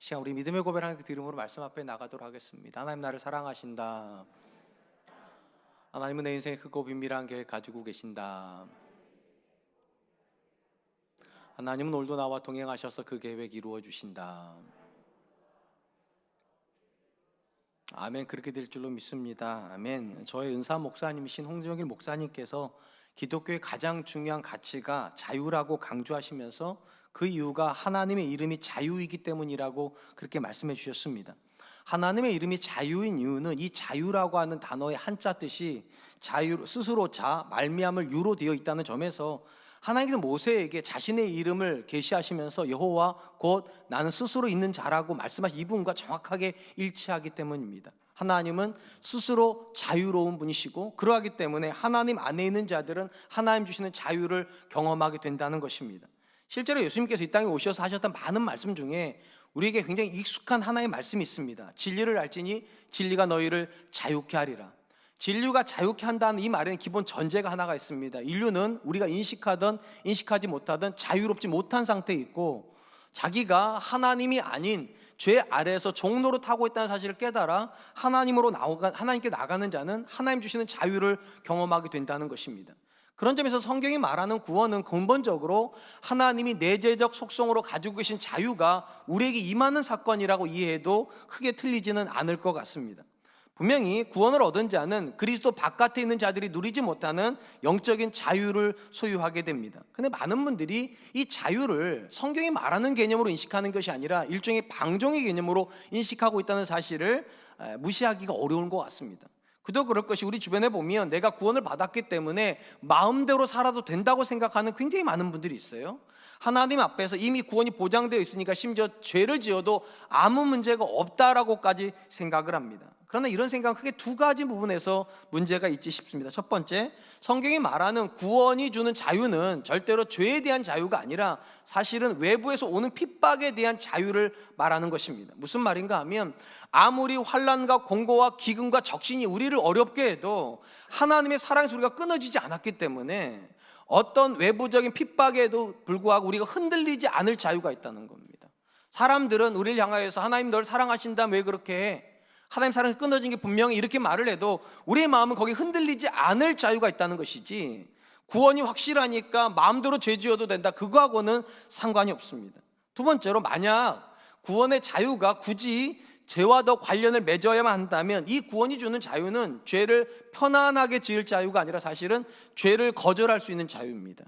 시간 우리 믿음의 고백하는 그 이름으로 말씀 앞에 나가도록 하겠습니다. 하나님 나를 사랑하신다. 하나님은 내 인생에 크고 비밀한 계획 가지고 계신다. 하나님은 오늘도 나와 동행하셔서 그 계획 이루어 주신다. 아멘. 그렇게 될 줄로 믿습니다. 아멘. 저의 은사 목사님이신 홍정일 목사님께서 기독교의 가장 중요한 가치가 자유라고 강조하시면서 그 이유가 하나님의 이름이 자유이기 때문이라고 그렇게 말씀해 주셨습니다. 하나님의 이름이 자유인 이유는 이 자유라고 하는 단어의 한자 뜻이 자유, 스스로 자, 말미암을 유로 되어 있다는 점에서 하나님께서 모세에게 자신의 이름을 계시하시면서 여호와 곧 나는 스스로 있는 자라고 말씀하신 이 부분과 정확하게 일치하기 때문입니다. 하나님은 스스로 자유로운 분이시고 그러하기 때문에 하나님 안에 있는 자들은 하나님 주시는 자유를 경험하게 된다는 것입니다. 실제로 예수님께서 이 땅에 오셔서 하셨던 많은 말씀 중에 우리에게 굉장히 익숙한 하나의 말씀이 있습니다. 진리를 알지니 진리가 너희를 자유케 하리라. 진리가 자유케 한다는 이 말에는 기본 전제가 하나가 있습니다. 인류는 우리가 인식하든 인식하지 못하든 자유롭지 못한 상태에 있고 자기가 하나님이 아닌 죄 아래에서 종로로 타고 있다는 사실을 깨달아 하나님께 나가는 자는 하나님 주시는 자유를 경험하게 된다는 것입니다. 그런 점에서 성경이 말하는 구원은 근본적으로 하나님이 내재적 속성으로 가지고 계신 자유가 우리에게 임하는 사건이라고 이해해도 크게 틀리지는 않을 것 같습니다. 분명히 구원을 얻은 자는 그리스도 바깥에 있는 자들이 누리지 못하는 영적인 자유를 소유하게 됩니다. 근데 많은 분들이 이 자유를 성경이 말하는 개념으로 인식하는 것이 아니라 일종의 방종의 개념으로 인식하고 있다는 사실을 무시하기가 어려운 것 같습니다. 그도 그럴 것이 우리 주변에 보면 내가 구원을 받았기 때문에 마음대로 살아도 된다고 생각하는 굉장히 많은 분들이 있어요. 하나님 앞에서 이미 구원이 보장되어 있으니까 심지어 죄를 지어도 아무 문제가 없다라고까지 생각을 합니다. 그러나 이런 생각은 크게 두 가지 부분에서 문제가 있지 싶습니다. 첫 번째, 성경이 말하는 구원이 주는 자유는 절대로 죄에 대한 자유가 아니라 사실은 외부에서 오는 핍박에 대한 자유를 말하는 것입니다. 무슨 말인가 하면 아무리 환난과 공고와 기근과 적신이 우리를 어렵게 해도 하나님의 사랑에서 우리가 끊어지지 않았기 때문에 어떤 외부적인 핍박에도 불구하고 우리가 흔들리지 않을 자유가 있다는 겁니다. 사람들은 우리를 향하여서 하나님 널 사랑하신다면 왜 그렇게 해? 하나님 사랑이 끊어진 게 분명히 이렇게 말을 해도 우리의 마음은 거기에 흔들리지 않을 자유가 있다는 것이지, 구원이 확실하니까 마음대로 죄 지어도 된다, 그거하고는 상관이 없습니다. 두 번째로, 만약 구원의 자유가 굳이 죄와 더 관련을 맺어야만 한다면 이 구원이 주는 자유는 죄를 편안하게 지을 자유가 아니라 사실은 죄를 거절할 수 있는 자유입니다.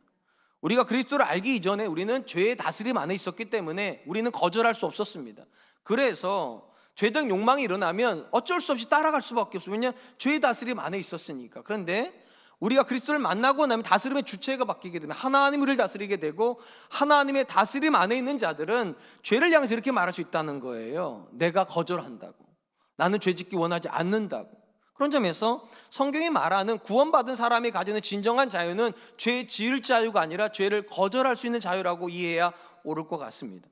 우리가 그리스도를 알기 이전에 우리는 죄의 다스림 안에 있었기 때문에 우리는 거절할 수 없었습니다. 그래서 죄된 욕망이 일어나면 어쩔 수 없이 따라갈 수밖에 없어요. 왜냐하면 죄의 다스림 안에 있었으니까. 그런데 우리가 그리스도를 만나고 나면 다스림의 주체가 바뀌게 되면 하나님이 우리를 다스리게 되고, 하나님의 다스림 안에 있는 자들은 죄를 향해서 이렇게 말할 수 있다는 거예요. 내가 거절한다고, 나는 죄짓기 원하지 않는다고. 그런 점에서 성경이 말하는 구원받은 사람이 가지는 진정한 자유는 죄 지을 자유가 아니라 죄를 거절할 수 있는 자유라고 이해해야 옳을 것 같습니다.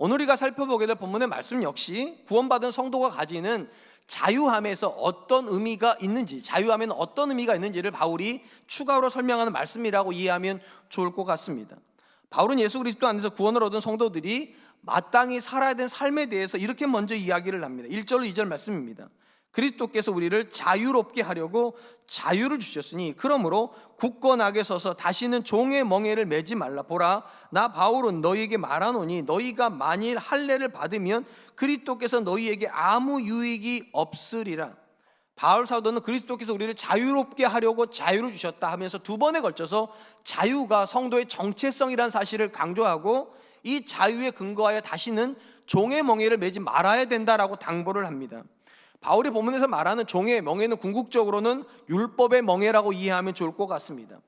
오늘 우리가 살펴보게 될 본문의 말씀 역시 구원받은 성도가 가지는 자유함에서 어떤 의미가 있는지, 자유함에는 어떤 의미가 있는지를 바울이 추가로 설명하는 말씀이라고 이해하면 좋을 것 같습니다. 바울은 예수 그리스도 안에서 구원을 얻은 성도들이 마땅히 살아야 되는 삶에 대해서 이렇게 먼저 이야기를 합니다. 1절 2절 말씀입니다. 그리스도께서 우리를 자유롭게 하려고 자유를 주셨으니 그러므로 굳건하게 서서 다시는 종의 멍에를 매지 말라. 보라, 나 바울은 너희에게 말하노니 너희가 만일 할례를 받으면 그리스도께서 너희에게 아무 유익이 없으리라. 바울 사도는 그리스도께서 우리를 자유롭게 하려고 자유를 주셨다 하면서 두 번에 걸쳐서 자유가 성도의 정체성이라는 사실을 강조하고 이 자유에 근거하여 다시는 종의 멍에를 매지 말아야 된다라고 당부를 합니다. 바울이 본문에서 말하는 종의 멍에는 궁극적으로는 율법의 멍에라고 이해하면 좋을 것 같습니다.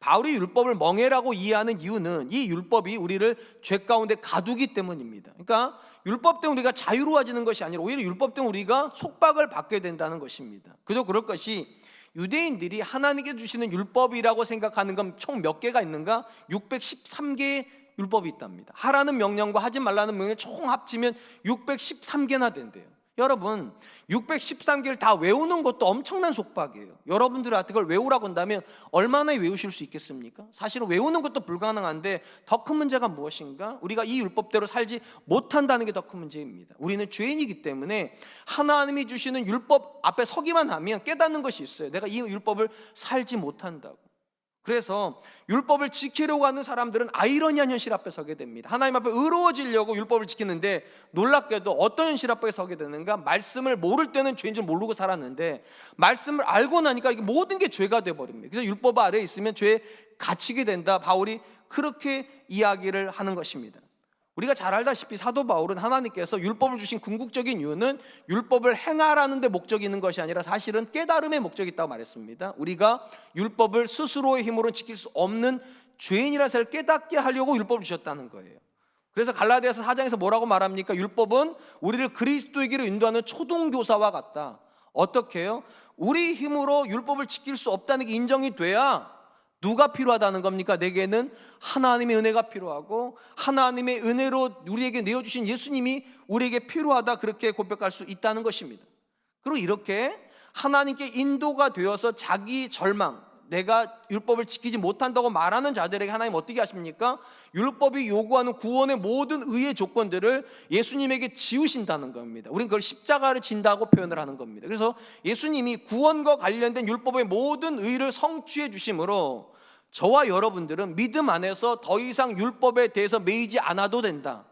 바울이 율법을 멍에라고 이해하는 이유는 이 율법이 우리를 죄 가운데 가두기 때문입니다. 그러니까 율법 때문에 우리가 자유로워지는 것이 아니라 오히려 율법 때문에 우리가 속박을 받게 된다는 것입니다. 그저 그럴 것이 유대인들이 하나님께 주시는 율법이라고 생각하는 건 총 몇 개가 있는가? 613개의 율법이 있답니다. 하라는 명령과 하지 말라는 명령 총 합치면 613개나 된대요. 여러분 613개를 다 외우는 것도 엄청난 속박이에요. 여러분들한테 그걸 외우라고 한다면 얼마나 외우실 수 있겠습니까? 사실은 외우는 것도 불가능한데 더 큰 문제가 무엇인가? 우리가 이 율법대로 살지 못한다는 게 더 큰 문제입니다. 우리는 죄인이기 때문에 하나님이 주시는 율법 앞에 서기만 하면 깨닫는 것이 있어요. 내가 이 율법을 살지 못한다고. 그래서 율법을 지키려고 하는 사람들은 아이러니한 현실 앞에 서게 됩니다. 하나님 앞에 의로워지려고 율법을 지키는데 놀랍게도 어떤 현실 앞에 서게 되는가? 말씀을 모를 때는 죄인 줄 모르고 살았는데 말씀을 알고 나니까 이게 모든 게 죄가 돼버립니다. 그래서 율법 아래에 있으면 죄에 갇히게 된다. 바울이 그렇게 이야기를 하는 것입니다. 우리가 잘 알다시피 사도 바울은 하나님께서 율법을 주신 궁극적인 이유는 율법을 행하라는 데 목적이 있는 것이 아니라 사실은 깨달음의 목적이 있다고 말했습니다. 우리가 율법을 스스로의 힘으로 지킬 수 없는 죄인이라는 것을 깨닫게 하려고 율법을 주셨다는 거예요. 그래서 갈라디아서 4장에서 뭐라고 말합니까? 율법은 우리를 그리스도에게로 인도하는 초등교사와 같다. 어떻게 해요? 우리 힘으로 율법을 지킬 수 없다는 게 인정이 돼야 누가 필요하다는 겁니까? 내게는 하나님의 은혜가 필요하고 하나님의 은혜로 우리에게 내어주신 예수님이 우리에게 필요하다, 그렇게 고백할 수 있다는 것입니다. 그리고 이렇게 하나님께 인도가 되어서 자기 절망, 내가 율법을 지키지 못한다고 말하는 자들에게 하나님 어떻게 하십니까? 율법이 요구하는 구원의 모든 의의 조건들을 예수님에게 지우신다는 겁니다. 우리는 그걸 십자가를 진다고 표현을 하는 겁니다. 그래서 예수님이 구원과 관련된 율법의 모든 의를 성취해 주심으로 저와 여러분들은 믿음 안에서 더 이상 율법에 대해서 매이지 않아도 된다.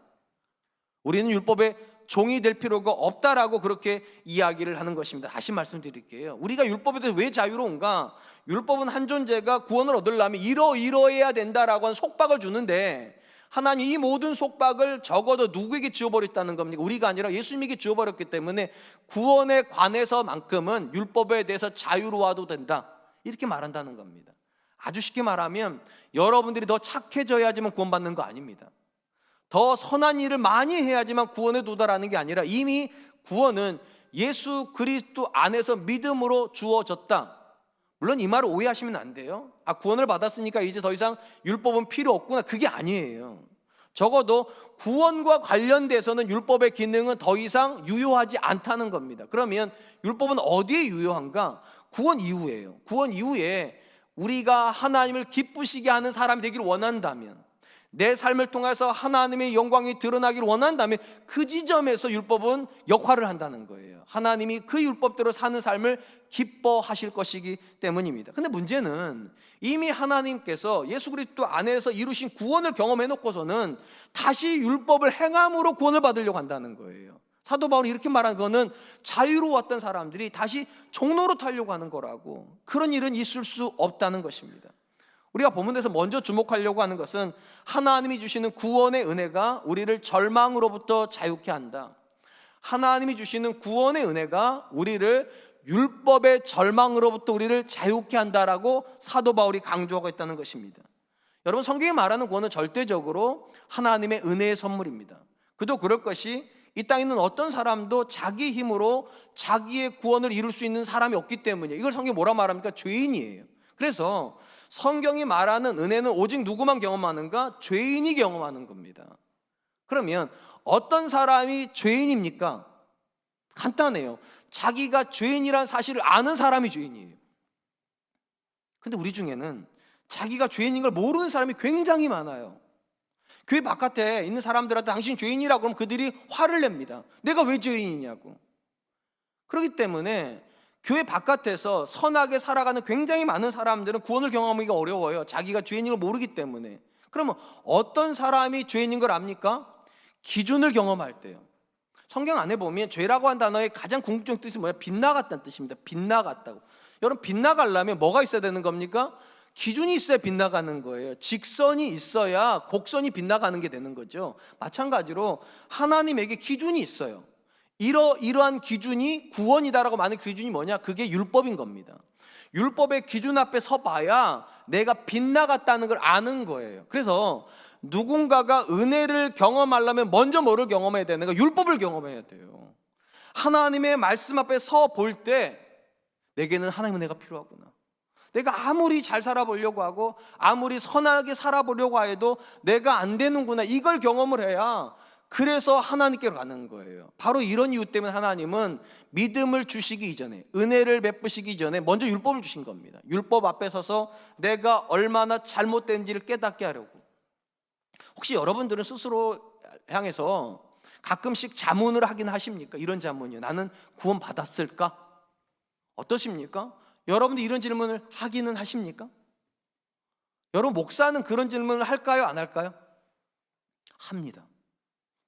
우리는 율법의 종이 될 필요가 없다라고 그렇게 이야기를 하는 것입니다. 다시 말씀드릴게요. 우리가 율법에 대해서 왜 자유로운가? 율법은 한 존재가 구원을 얻으려면 이러해야 된다라고 하는 속박을 주는데 하나님 이 모든 속박을 적어도 누구에게 지워버렸다는 겁니까? 우리가 아니라 예수님에게 지워버렸기 때문에 구원에 관해서만큼은 율법에 대해서 자유로워도 된다, 이렇게 말한다는 겁니다. 아주 쉽게 말하면 여러분들이 더 착해져야지만 구원받는 거 아닙니다. 더 선한 일을 많이 해야지만 구원에 도달하는 게 아니라 이미 구원은 예수 그리스도 안에서 믿음으로 주어졌다. 물론 이 말을 오해하시면 안 돼요. 구원을 받았으니까 이제 더 이상 율법은 필요 없구나, 그게 아니에요. 적어도 구원과 관련돼서는 율법의 기능은 더 이상 유효하지 않다는 겁니다. 그러면 율법은 어디에 유효한가? 구원 이후에요. 구원 이후에 우리가 하나님을 기쁘시게 하는 사람이 되기를 원한다면, 내 삶을 통해서 하나님의 영광이 드러나기를 원한다면 그 지점에서 율법은 역할을 한다는 거예요. 하나님이 그 율법대로 사는 삶을 기뻐하실 것이기 때문입니다. 근데 문제는 이미 하나님께서 예수 그리스도 안에서 이루신 구원을 경험해 놓고서는 다시 율법을 행함으로 구원을 받으려고 한다는 거예요. 사도 바울이 이렇게 말한 거는 자유로웠던 사람들이 다시 종로로 타려고 하는 거라고. 그런 일은 있을 수 없다는 것입니다. 우리가 본문에서 먼저 주목하려고 하는 것은 하나님이 주시는 구원의 은혜가 우리를 절망으로부터 자유케 한다. 하나님이 주시는 구원의 은혜가 우리를 율법의 절망으로부터 우리를 자유케 한다라고 사도 바울이 강조하고 있다는 것입니다. 여러분, 성경이 말하는 구원은 절대적으로 하나님의 은혜의 선물입니다. 그도 그럴 것이 이 땅에 있는 어떤 사람도 자기 힘으로 자기의 구원을 이룰 수 있는 사람이 없기 때문이에요. 이걸 성경이 뭐라 말합니까? 죄인이에요. 그래서 성경이 말하는 은혜는 오직 누구만 경험하는가? 죄인이 경험하는 겁니다. 그러면 어떤 사람이 죄인입니까? 간단해요. 자기가 죄인이라는 사실을 아는 사람이 죄인이에요. 근데 우리 중에는 자기가 죄인인 걸 모르는 사람이 굉장히 많아요. 교회 바깥에 있는 사람들한테 당신 죄인이라고 그러면 그들이 화를 냅니다. 내가 왜 죄인이냐고. 그렇기 때문에 교회 바깥에서 선하게 살아가는 굉장히 많은 사람들은 구원을 경험하기가 어려워요. 자기가 죄인인 걸 모르기 때문에. 그러면 어떤 사람이 죄인인 걸 압니까? 기준을 경험할 때요. 성경 안에 보면 죄라고 한 단어의 가장 궁극적인 뜻이 뭐야? 빗나갔다는 뜻입니다. 빗나갔다고. 여러분, 빗나가려면 뭐가 있어야 되는 겁니까? 기준이 있어야 빗나가는 거예요. 직선이 있어야 곡선이 빗나가는 게 되는 거죠. 마찬가지로 하나님에게 기준이 있어요. 이러한 기준이 구원이다라고 말하는 기준이 뭐냐? 그게 율법인 겁니다. 율법의 기준 앞에 서봐야 내가 빗나갔다는 걸 아는 거예요. 그래서 누군가가 은혜를 경험하려면 먼저 뭐를 경험해야 되는가? 율법을 경험해야 돼요. 하나님의 말씀 앞에 서 볼 때 내게는 하나님의 은혜가 필요하구나. 내가 아무리 잘 살아보려고 하고 아무리 선하게 살아보려고 해도 내가 안 되는구나. 이걸 경험을 해야 그래서 하나님께로 가는 거예요. 바로 이런 이유 때문에 하나님은 믿음을 주시기 이전에, 은혜를 베푸시기 이전에 먼저 율법을 주신 겁니다. 율법 앞에 서서 내가 얼마나 잘못된지를 깨닫게 하려고. 혹시 여러분들은 스스로 향해서 가끔씩 자문을 하긴 하십니까? 이런 자문이요. 나는 구원 받았을까? 어떠십니까? 여러분들 이런 질문을 하기는 하십니까? 여러분 목사는 그런 질문을 할까요? 안 할까요? 합니다.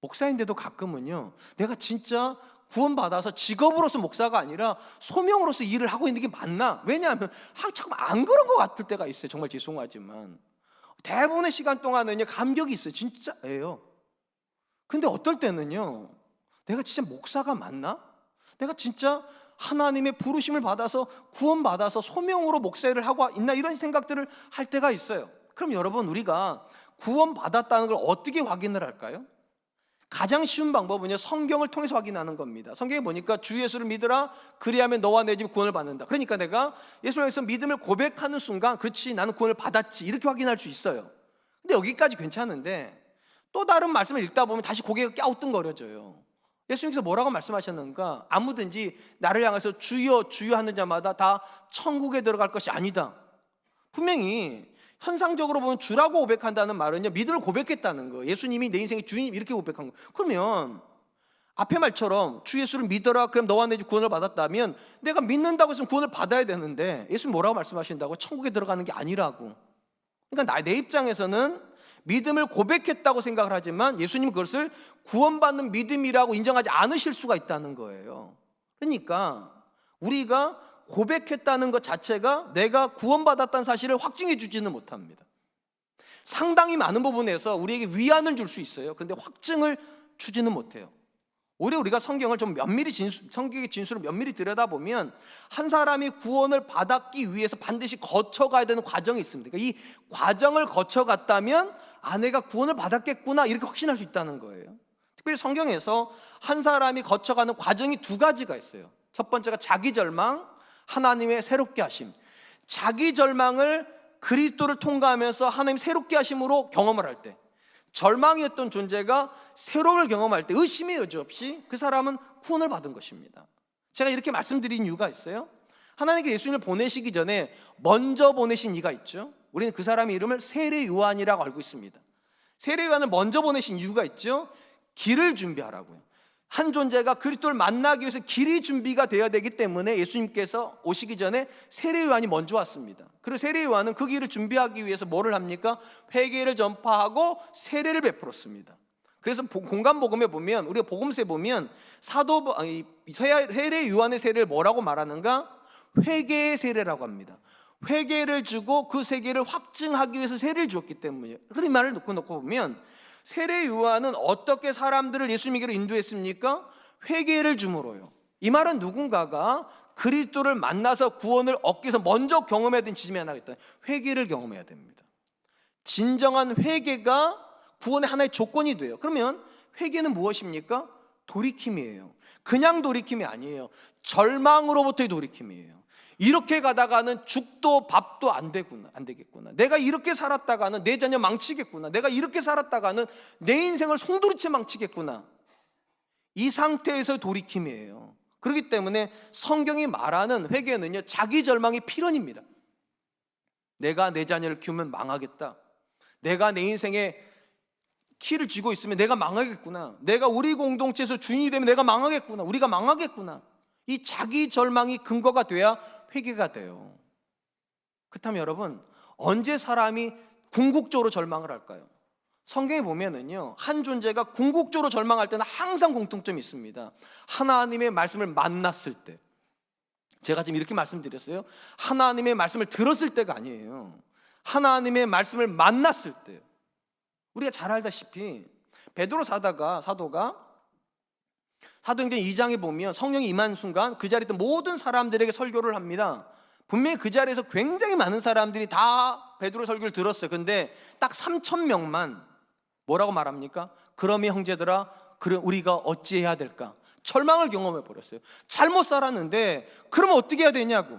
목사인데도 가끔은요, 내가 진짜 구원받아서 직업으로서 목사가 아니라 소명으로서 일을 하고 있는 게 맞나? 왜냐하면 잠깐 안 그런 것 같을 때가 있어요. 정말 죄송하지만 대부분의 시간 동안은요 감격이 있어요. 진짜예요. 근데 어떨 때는요, 내가 진짜 목사가 맞나? 내가 진짜 하나님의 부르심을 받아서 구원받아서 소명으로 목사를 하고 있나? 이런 생각들을 할 때가 있어요. 그럼 여러분, 우리가 구원받았다는 걸 어떻게 확인을 할까요? 가장 쉬운 방법은요, 성경을 통해서 확인하는 겁니다. 성경에 보니까 주 예수를 믿으라, 그리하면 너와 내 집 구원을 받는다. 그러니까 내가 예수님에서 믿음을 고백하는 순간, 그렇지, 나는 구원을 받았지, 이렇게 확인할 수 있어요. 근데 여기까지 괜찮은데 또 다른 말씀을 읽다 보면 다시 고개가 갸우뚱거려져요. 예수님께서 뭐라고 말씀하셨는가? 아무든지 나를 향해서 주여 주여 하는 자마다 다 천국에 들어갈 것이 아니다. 분명히 현상적으로 보면 주라고 고백한다는 말은요, 믿음을 고백했다는 거예요. 예수님이 내 인생의 주님, 이렇게 고백한 거예요. 그러면 앞에 말처럼 주 예수를 믿어라, 그럼 너와 내 집 구원을 받았다면 내가 믿는다고 해서 구원을 받아야 되는데 예수님 뭐라고 말씀하신다고? 천국에 들어가는 게 아니라고. 그러니까 내 입장에서는 믿음을 고백했다고 생각을 하지만 예수님은 그것을 구원받는 믿음이라고 인정하지 않으실 수가 있다는 거예요. 그러니까 우리가 고백했다는 것 자체가 내가 구원받았다는 사실을 확증해 주지는 못합니다. 상당히 많은 부분에서 우리에게 위안을 줄 수 있어요. 근데 확증을 주지는 못해요. 오히려 우리가 성경을 좀 성경의 진술을 면밀히 들여다보면 한 사람이 구원을 받았기 위해서 반드시 거쳐가야 되는 과정이 있습니다. 그러니까 이 과정을 거쳐갔다면 내가 구원을 받았겠구나, 이렇게 확신할 수 있다는 거예요. 특별히 성경에서 한 사람이 거쳐가는 과정이 두 가지가 있어요. 첫 번째가 자기 절망, 하나님의 새롭게 하심. 자기 절망을 그리스도를 통과하면서 하나님 새롭게 하심으로 경험을 할 때, 절망이었던 존재가 새로움을 경험할 때 의심의 여지 없이 그 사람은 구원을 받은 것입니다. 제가 이렇게 말씀드린 이유가 있어요. 하나님께 예수님을 보내시기 전에 먼저 보내신 이가 있죠. 우리는 그 사람의 이름을 세례 요한이라고 알고 있습니다. 세례 요한을 먼저 보내신 이유가 있죠. 길을 준비하라고요. 한 존재가 그리스도를 만나기 위해서 길이 준비가 되어야 되기 때문에 예수님께서 오시기 전에 세례 요한이 먼저 왔습니다. 그리고 세례 요한은 그 길을 준비하기 위해서 뭐를 합니까? 회개를 전파하고 세례를 베풀었습니다. 그래서 공간복음에 보면, 우리가 복음서에 보면 세례 요한의 세례를 뭐라고 말하는가? 회개의 세례라고 합니다. 회개를 주고 그 세계를 확증하기 위해서 세례를 주었기 때문이에요. 그런 말을 놓고 보면 세례 요한은 어떻게 사람들을 예수님에게로 인도했습니까? 회개를 줌으로요. 이 말은 누군가가 그리스도를 만나서 구원을 얻기 위해서 먼저 경험해야 되는 지점이 하나가 있다. 회개를 경험해야 됩니다. 진정한 회개가 구원의 하나의 조건이 돼요. 그러면 회개는 무엇입니까? 돌이킴이에요. 그냥 돌이킴이 아니에요. 절망으로부터의 돌이킴이에요. 이렇게 가다가는 죽도 밥도 안 되겠구나. 내가 이렇게 살았다가는 내 자녀 망치겠구나. 내가 이렇게 살았다가는 내 인생을 송두리째 망치겠구나. 이 상태에서 돌이킴이에요. 그렇기 때문에 성경이 말하는 회개는요, 자기 절망이 필연입니다. 내가 내 자녀를 키우면 망하겠다. 내가 내 인생에 키를 쥐고 있으면 내가 망하겠구나. 내가 우리 공동체에서 주인이 되면 내가 망하겠구나. 우리가 망하겠구나. 이 자기 절망이 근거가 돼야 회개가 돼요. 그렇다면 여러분, 언제 사람이 궁극적으로 절망을 할까요? 성경에 보면은요, 한 존재가 궁극적으로 절망할 때는 항상 공통점이 있습니다. 하나님의 말씀을 만났을 때. 제가 지금 이렇게 말씀드렸어요. 하나님의 말씀을 들었을 때가 아니에요. 하나님의 말씀을 만났을 때. 우리가 잘 알다시피 베드로 사도가 사도행전 2장에 보면 성령이 임한 순간 그 자리에 있던 모든 사람들에게 설교를 합니다. 분명히 그 자리에서 굉장히 많은 사람들이 다 베드로 설교를 들었어요. 근데 딱 3,000명만 뭐라고 말합니까? 그러면 형제들아, 우리가 어찌해야 될까? 절망을 경험해 버렸어요. 잘못 살았는데 그러면 어떻게 해야 되냐고.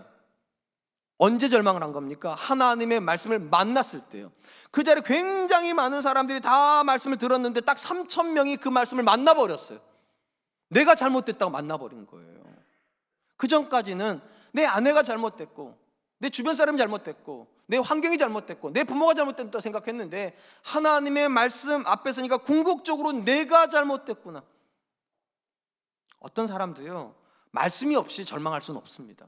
언제 절망을 한 겁니까? 하나님의 말씀을 만났을 때요. 그 자리에 굉장히 많은 사람들이 다 말씀을 들었는데 딱 3,000명이 그 말씀을 만나버렸어요. 내가 잘못됐다고 만나버린 거예요. 그 전까지는 내 아내가 잘못됐고, 내 주변 사람이 잘못됐고, 내 환경이 잘못됐고, 내 부모가 잘못됐다고 생각했는데 하나님의 말씀 앞에 서니까 궁극적으로 내가 잘못됐구나. 어떤 사람도요, 말씀이 없이 절망할 수는 없습니다.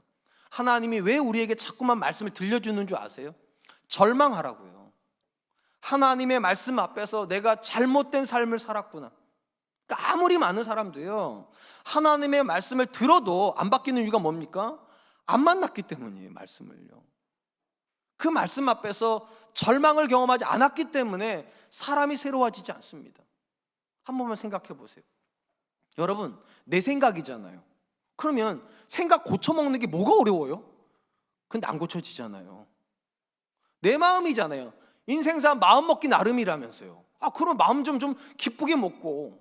하나님이 왜 우리에게 자꾸만 말씀을 들려주는 줄 아세요? 절망하라고요. 하나님의 말씀 앞에서 내가 잘못된 삶을 살았구나. 그러니까 아무리 많은 사람도요, 하나님의 말씀을 들어도 안 바뀌는 이유가 뭡니까? 안 만났기 때문이에요. 말씀을요. 그 말씀 앞에서 절망을 경험하지 않았기 때문에 사람이 새로워지지 않습니다. 한 번만 생각해 보세요. 여러분, 내 생각이잖아요. 그러면 생각 고쳐먹는 게 뭐가 어려워요? 근데 안 고쳐지잖아요. 내 마음이잖아요. 인생사 마음 먹기 나름이라면서요. 그럼 마음 좀 기쁘게 먹고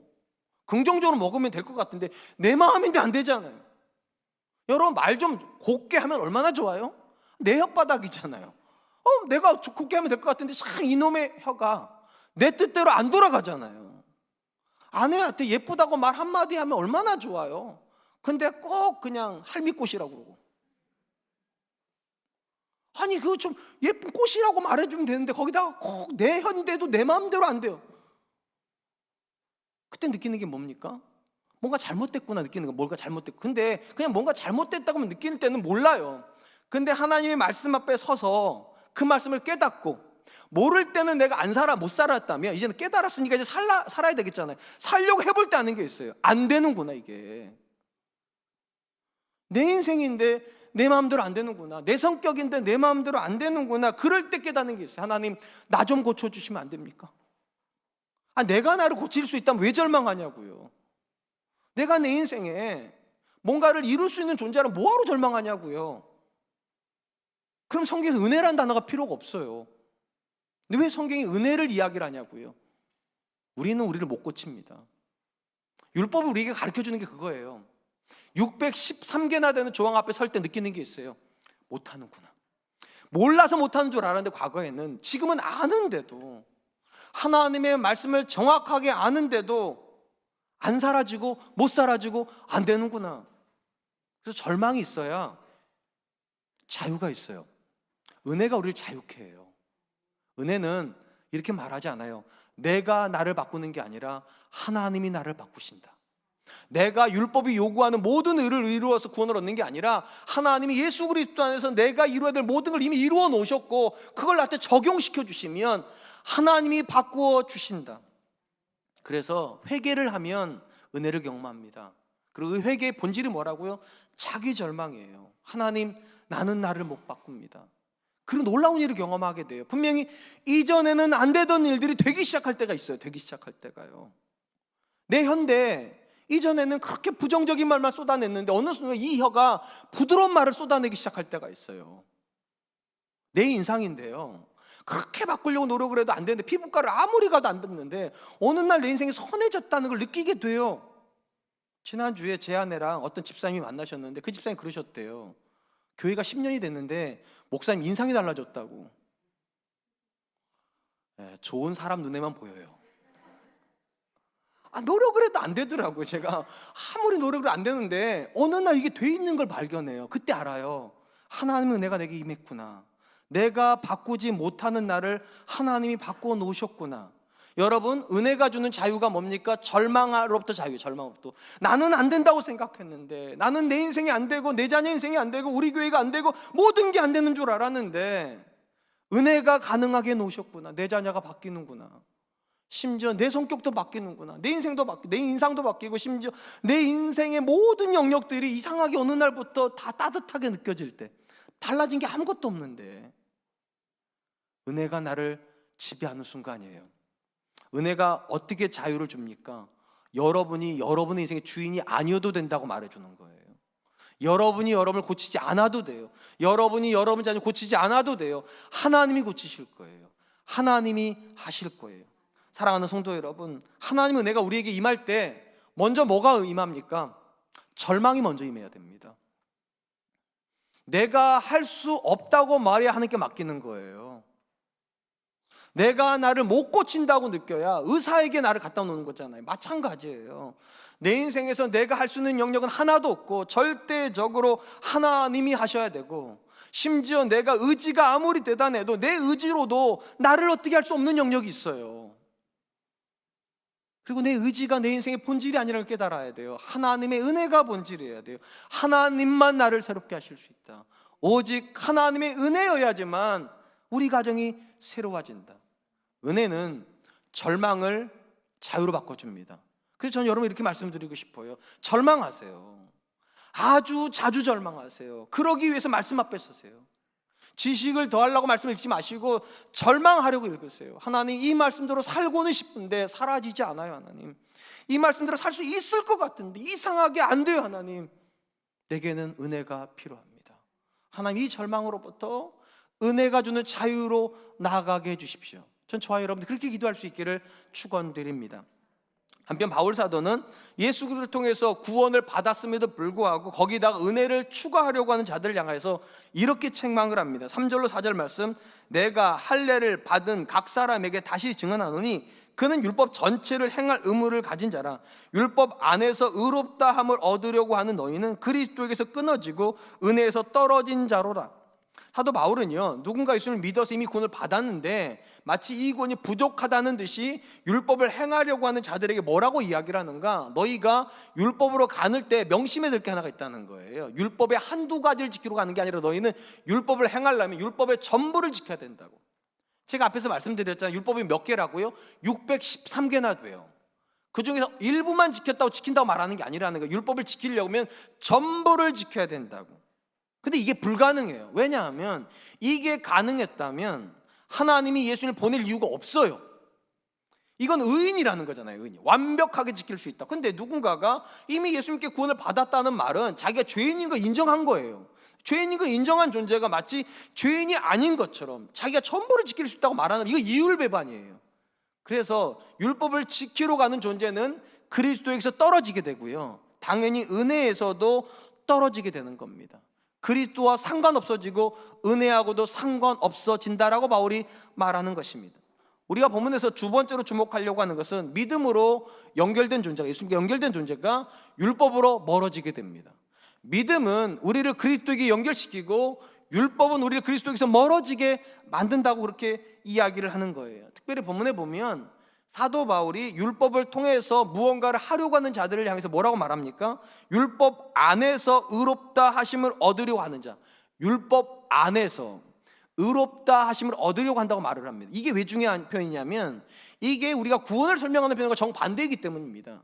긍정적으로 먹으면 될 것 같은데 내 마음인데 안 되잖아요. 여러분, 말 좀 곱게 하면 얼마나 좋아요? 내 혓바닥이잖아요. 내가 곱게 하면 될 것 같은데 참 이놈의 혀가 내 뜻대로 안 돌아가잖아요. 아내한테 예쁘다고 말 한마디 하면 얼마나 좋아요. 근데 꼭 그냥 할미꽃이라고 그러고, 아니 그거 좀 예쁜 꽃이라고 말해주면 되는데 거기다가 꼭 내 혀인데도 내 마음대로 안 돼요. 그때 느끼는 게 뭡니까? 뭔가 잘못됐구나 느끼는 거. 뭔가 잘못됐고, 근데 그냥 뭔가 잘못됐다고 느낄 때는 몰라요. 근데 하나님의 말씀 앞에 서서 그 말씀을 깨닫고, 모를 때는 내가 못 살았다면 이제는 깨달았으니까 이제 살아야 되겠잖아요. 살려고 해볼 때 아는 게 있어요. 안 되는구나. 이게 내 인생인데 내 마음대로 안 되는구나. 내 성격인데 내 마음대로 안 되는구나. 그럴 때 깨닫는 게 있어요. 하나님, 나 좀 고쳐주시면 안 됩니까? 내가 나를 고칠 수 있다면 왜 절망하냐고요. 내가 내 인생에 뭔가를 이룰 수 있는 존재라면 뭐하러 절망하냐고요. 그럼 성경에서 은혜라는 단어가 필요가 없어요. 근데 왜 성경이 은혜를 이야기를 하냐고요. 우리는 우리를 못 고칩니다. 율법을 우리에게 가르쳐주는 게 그거예요. 613개나 되는 조항 앞에 설 때 느끼는 게 있어요. 못하는구나. 몰라서 못하는 줄 알았는데 과거에는, 지금은 아는데도, 하나님의 말씀을 정확하게 아는데도 안 사라지고 못 사라지고 안 되는구나. 그래서 절망이 있어야 자유가 있어요. 은혜가 우리를 자유케 해요. 은혜는 이렇게 말하지 않아요. 내가 나를 바꾸는 게 아니라 하나님이 나를 바꾸신다. 내가 율법이 요구하는 모든 의를 이루어서 구원을 얻는 게 아니라 하나님이 예수 그리스도 안에서 내가 이루어야 될 모든 걸 이미 이루어 놓으셨고 그걸 나한테 적용시켜 주시면 하나님이 바꾸어 주신다. 그래서 회개를 하면 은혜를 경험합니다. 그리고 그 회개의 본질이 뭐라고요? 자기 절망이에요. 하나님, 나는 나를 못 바꿉니다. 그리고 놀라운 일을 경험하게 돼요. 분명히 이전에는 안 되던 일들이 되기 시작할 때가 있어요. 되기 시작할 때가요. 내 현대, 이전에는 그렇게 부정적인 말만 쏟아냈는데 어느 순간 이 혀가 부드러운 말을 쏟아내기 시작할 때가 있어요. 내 인상인데요, 그렇게 바꾸려고 노력을 해도 안 되는데, 피부과를 아무리 가도 안 됐는데 어느 날 내 인생이 선해졌다는 걸 느끼게 돼요. 지난주에 제 아내랑 어떤 집사님이 만나셨는데 그 집사님이 그러셨대요. 교회가 10년이 됐는데 목사님 인상이 달라졌다고. 좋은 사람 눈에만 보여요. 노력을 해도 안 되더라고요. 제가 아무리 노력을 안 되는데 어느 날 이게 돼 있는 걸 발견해요. 그때 알아요. 하나님의 은혜가 내게 임했구나. 내가 바꾸지 못하는 나를 하나님이 바꾸어 놓으셨구나. 여러분, 은혜가 주는 자유가 뭡니까? 절망으로부터 자유예요. 절망으로부터. 나는 안 된다고 생각했는데, 나는 내 인생이 안 되고 내 자녀 인생이 안 되고 우리 교회가 안 되고 모든 게 안 되는 줄 알았는데 은혜가 가능하게 놓으셨구나. 내 자녀가 바뀌는구나. 심지어 내 성격도 바뀌는구나. 내 인생도 바뀌고 내 인상도 바뀌고 심지어 내 인생의 모든 영역들이 이상하게 어느 날부터 다 따뜻하게 느껴질 때, 달라진 게 아무것도 없는데 은혜가 나를 지배하는 순간이에요. 은혜가 어떻게 자유를 줍니까? 여러분이 여러분의 인생의 주인이 아니어도 된다고 말해주는 거예요. 여러분이 여러분을 고치지 않아도 돼요. 여러분이 여러분 자녀 고치지 않아도 돼요. 하나님이 고치실 거예요. 하나님이 하실 거예요. 사랑하는 성도 여러분, 하나님의 은혜가 우리에게 임할 때 먼저 뭐가 임합니까? 절망이 먼저 임해야 됩니다. 내가 할 수 없다고 말해야 하나님께 맡기는 거예요. 내가 나를 못 고친다고 느껴야 의사에게 나를 갖다 놓는 거잖아요. 마찬가지예요. 내 인생에서 내가 할 수 있는 영역은 하나도 없고 절대적으로 하나님이 하셔야 되고, 심지어 내가 의지가 아무리 대단해도 내 의지로도 나를 어떻게 할 수 없는 영역이 있어요. 그리고 내 의지가 내 인생의 본질이 아니라는 걸 깨달아야 돼요. 하나님의 은혜가 본질이어야 돼요. 하나님만 나를 새롭게 하실 수 있다. 오직 하나님의 은혜여야지만 우리 가정이 새로워진다. 은혜는 절망을 자유로 바꿔줍니다. 그래서 저는 여러분 이렇게 말씀드리고 싶어요. 절망하세요. 아주 자주 절망하세요. 그러기 위해서 말씀 앞에 서세요. 지식을 더하려고 말씀을 읽지 마시고 절망하려고 읽으세요. 하나님, 이 말씀대로 살고는 싶은데 사라지지 않아요. 하나님, 이 말씀대로 살 수 있을 것 같은데 이상하게 안 돼요. 하나님, 내게는 은혜가 필요합니다. 하나님, 이 절망으로부터 은혜가 주는 자유로 나아가게 해주십시오. 전 저와 여러분들 그렇게 기도할 수 있기를 축원드립니다. 한편 바울 사도는 예수 그리스도를 통해서 구원을 받았음에도 불구하고 거기다가 은혜를 추가하려고 하는 자들을 향해서 이렇게 책망을 합니다. 3절로 4절 말씀, 내가 할례를 받은 각 사람에게 다시 증언하노니 그는 율법 전체를 행할 의무를 가진 자라. 율법 안에서 의롭다 함을 얻으려고 하는 너희는 그리스도에게서 끊어지고 은혜에서 떨어진 자로라. 사도 바울은요, 누군가 예수를 믿어서 이미 구원을 받았는데 마치 이 구원이 부족하다는 듯이 율법을 행하려고 하는 자들에게 뭐라고 이야기를 하는가? 너희가 율법으로 가는 때 명심해야 될 게 하나가 있다는 거예요. 율법의 한두 가지를 지키러 가는 게 아니라 너희는 율법을 행하려면 율법의 전부를 지켜야 된다고. 제가 앞에서 말씀드렸잖아요. 율법이 몇 개라고요? 613개나 돼요. 그 중에서 일부만 지켰다고 지킨다고 말하는 게 아니라는 거예요. 율법을 지키려면 전부를 지켜야 된다고. 근데 이게 불가능해요. 왜냐하면 이게 가능했다면 하나님이 예수님을 보낼 이유가 없어요. 이건 의인이라는 거잖아요. 의인, 완벽하게 지킬 수 있다. 근데 누군가가 이미 예수님께 구원을 받았다는 말은 자기가 죄인인 걸 인정한 거예요. 죄인인 걸 인정한 존재가 마치 죄인이 아닌 것처럼 자기가 전부를 지킬 수 있다고 말하는, 이거 이율배반이에요. 그래서 율법을 지키러 가는 존재는 그리스도에게서 떨어지게 되고요, 당연히 은혜에서도 떨어지게 되는 겁니다. 그리스도와 상관없어지고 은혜하고도 상관없어진다라고 바울이 말하는 것입니다. 우리가 본문에서 두 번째로 주목하려고 하는 것은 믿음으로 연결된 존재가, 예수님께 연결된 존재가 율법으로 멀어지게 됩니다. 믿음은 우리를 그리스도에게 연결시키고 율법은 우리를 그리스도에게서 멀어지게 만든다고 그렇게 이야기를 하는 거예요. 특별히 본문에 보면 사도 바울이 율법을 통해서 무언가를 하려고 하는 자들을 향해서 뭐라고 말합니까? 율법 안에서 의롭다 하심을 얻으려고 하는 자, 율법 안에서 의롭다 하심을 얻으려고 한다고 말을 합니다. 이게 왜 중요한 표현이냐면 이게 우리가 구원을 설명하는 표현과 정반대이기 때문입니다.